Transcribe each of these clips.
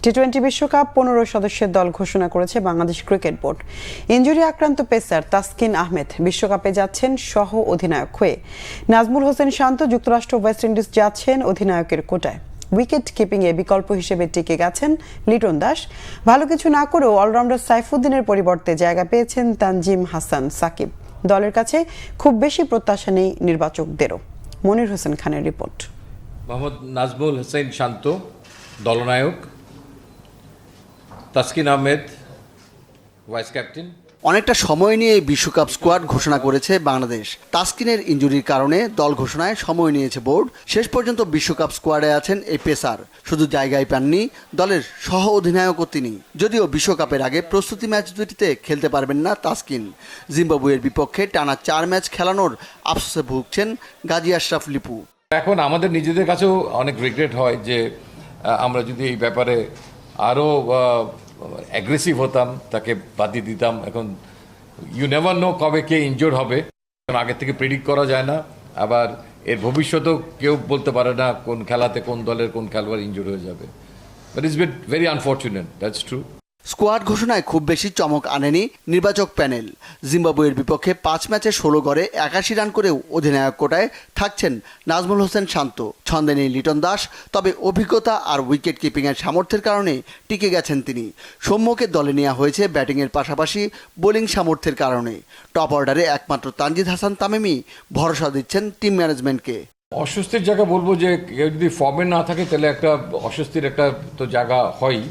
টি-20 বিশ্বকাপ 15 সদস্যের দল ঘোষণা করেছে বাংলাদেশ ক্রিকেট বোর্ড। ইনজুরি আক্রান্ত পেসার তাসকিন আহমেদ বিশ্বকাপে যাচ্ছেন সহ অধিনায়ক হয়ে। নাজমুল হোসেন শান্ত যুক্তরাষ্ট্র ওয়েস্ট ইন্ডিজ যাচ্ছেন অধিনায়কের কোটায়। উইকেট কিপিংয়ে বিকল্প হিসেবে টিকে গেছেন লিটন দাস। ভালো কিছু না করেও অলরাউন্ডার সাইফুদ্দিনের পরিবর্তে জায়গা পেয়েছেন তানজিম হাসান সাকিব। দলের কাছে খুব বেশি প্রত্যাশা নেই নির্বাচকদেরও। মনির হোসেন খানের রিপোর্ট। মোহাম্মদ নাজমুল হোসেন শান্ত দলনায়ক, তাসকিন আহমেদ ভাইস ক্যাপ্টেন। অনেকটা সময় নিয়ে বিশ্বকাপ স্কোয়াড ঘোষণা করেছে বাংলাদেশ। তাসকিনের ইনজুরির কারণে দল ঘোষণায় সময় নিয়েছে বোর্ড। শেষ পর্যন্ত বিশ্বকাপ স্কোয়াডে আছেন এই পেসার। শুধু জায়গায় পাননি, দলের সহ অধিনায়কও তিনি। যদিও বিশ্বকাপের আগে প্রস্তুতি ম্যাচ দুটিতে খেলতে পারবেন না তাসকিন। জিম্বাবুয়ের বিপক্ষে টানা 4 ম্যাচ খেলানোর আফসোসে ভুগছেন গাজী আশরাফ লিপু। এখন আমাদের নিজেদের কাছেও অনেক রিগ্রেট হয় যে আমরা যদি এই ব্যাপারে আরও অ্যাগ্রেসিভ হতাম, তাকে বাদ দিতাম। এখন ইউ নেভার নো কবে কে ইনজোর্ড হবে, আগে থেকে প্রেডিক্ট করা যায় না। আবার এর ভবিষ্যতেও কেউ বলতে পারে না কোন খেলাতে কোন দলের কোন খেলোয়াড় ইনজোর্ড হয়ে যাবে। But it's bit very unfortunate, that's true. Squad ঘোষণায় খুব বেশি চমক আনেনি নির্বাচক প্যানেল। জিম্বাবুয়ের বিপক্ষে 5 ম্যাচে 16 গড়ে 81 রান করেও অধিনায়ক কোটায় থাকছেন নাজমুল হোসেন শান্ত। ছন্দে নেই লিটন দাস, তবে অভিজ্ঞতা আর উইকেট কিপিংয়ের সামর্থ্যের কারণে টিকে গেছেন তিনি। সৌম্যকে দলে নেওয়া হয়েছে ব্যাটিংয়ের পাশাপাশি বোলিং সামর্থ্যের কারণে। টপ অর্ডারে একমাত্র তানজিদ হাসান তামিমই ভরসা দিচ্ছেন টিম ম্যানেজমেন্টকে। অস্বস্তির জায়গা বলবো যে কেউ যদি ফর্মে না থাকে তাহলে একটা অস্বস্তির একটা তো জায়গা হয়,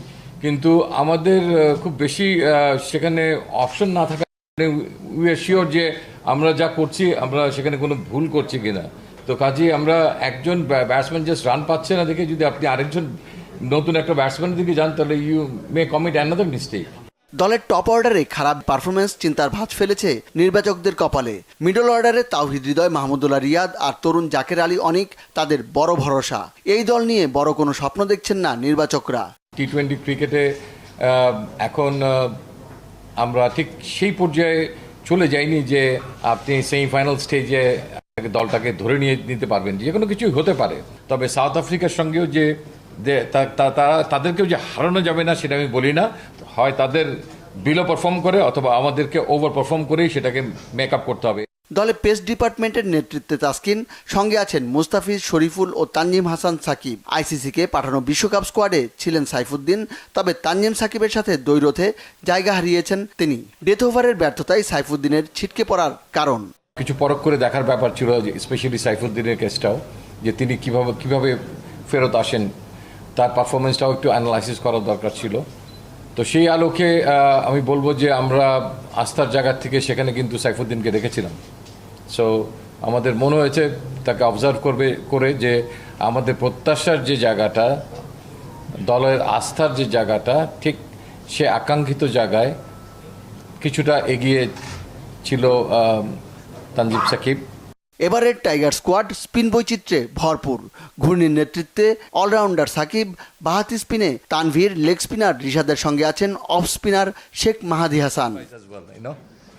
কিন্তু আমাদের খুব বেশি সেখানে অপশন না থাকা উই আর শিওর যে আমরা যা করছি আমরা সেখানে কোনো ভুল করছি কিনা। তো কাজেই আমরা একজন ব্যাটসম্যান জাস্ট রান পাচ্ছে না দেখে যদি আপনি আরেকজন নতুন একটা ব্যাটসম্যানের দিকে যান তাহলে you may commit another mistake. দলের টপ অর্ডারে খারাপ পারফরমেন্স চিন্তার ভাঁজ ফেলেছে নির্বাচকদের কপালে। মিডল অর্ডারে তাওহিদ হৃদয়, মাহমুদুল্লাহ রিয়াদ আর তরুণ জাকের আলী অনিক তাদের বড় ভরসা। এই দল নিয়ে বড় কোনো স্বপ্ন দেখছেন না নির্বাচকরা। টি-20 ক্রিকেটে এখন আমরা ঠিক সেই পর্যায়ে চলে যাইনি যে আপনি সেমিফাইনাল স্টেজে দলটাকে ধরে নিতে পারবেন। যে কোনো কিছুই হতে পারে, তবে সাউথ আফ্রিকার সঙ্গেও যে তাদেরকেও যে হারানো যাবে না সেটা আমি বলি না। হয় তাদের বিলো পারফর্ম করে অথবা আমাদেরকে ওভার পারফর্ম করেই সেটাকে মেক আপ করতে হবে। দলে পেস ডিপার্টমেন্টের নেতৃত্বে তাসকিন, সঙ্গে আছেন মুস্তাফিজ, শরীফুল ও তানজিম হাসান সাকিব। আইসিসিকে পাঠানো বিশ্বকাপ স্কোয়াডে ছিলেন সাইফুদ্দিন, তবে তানজিম সাকিবের সাথে দ্বৈরথে জায়গা হারিয়েছেন তিনি। ডেথ ওভারের ব্যর্থতাই সাইফুদ্দিনের ছিটকে পড়ার কারণ। কিছু পরখ করে দেখার ব্যাপার ছিল, স্পেশালি সাইফুদ্দিনের কেসটাও, যে তিনি কিভাবে ফেরত আসেন, তার পারফরমেন্সটাও একটু অ্যানালাইসিস করার দরকার ছিল। তো সেই আলোকে আমি বলবো যে আমরা আস্থার জায়গা থেকে সেখানে কিন্তু সাইফুদ্দিনকে রেখেছিলাম। সো আমাদের মনে হয়েছে তাকে অবজার্ভ করে যে আমাদের প্রত্যাশার যে জায়গাটা, দলের আস্থার যে জায়গাটা, ঠিক সে আকাঙ্ক্ষিত জায়গায় কিছুটা এগিয়ে ছিল তানজিম সাকিব। এবারের টাইগার স্কোয়াড স্পিন বৈচিত্র্যে ভরপুর। ঘূর্ণির নেতৃত্বে অলরাউন্ডার সাকিব, বাহাতি স্পিনে তানভীর, লেগ স্পিনার রিশাদের সঙ্গে আছেন off spinner Sheikh Mahedi Hasan.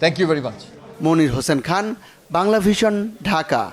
Thank you very much. Monir Hossain Khan, Bangla Vision, Dhaka.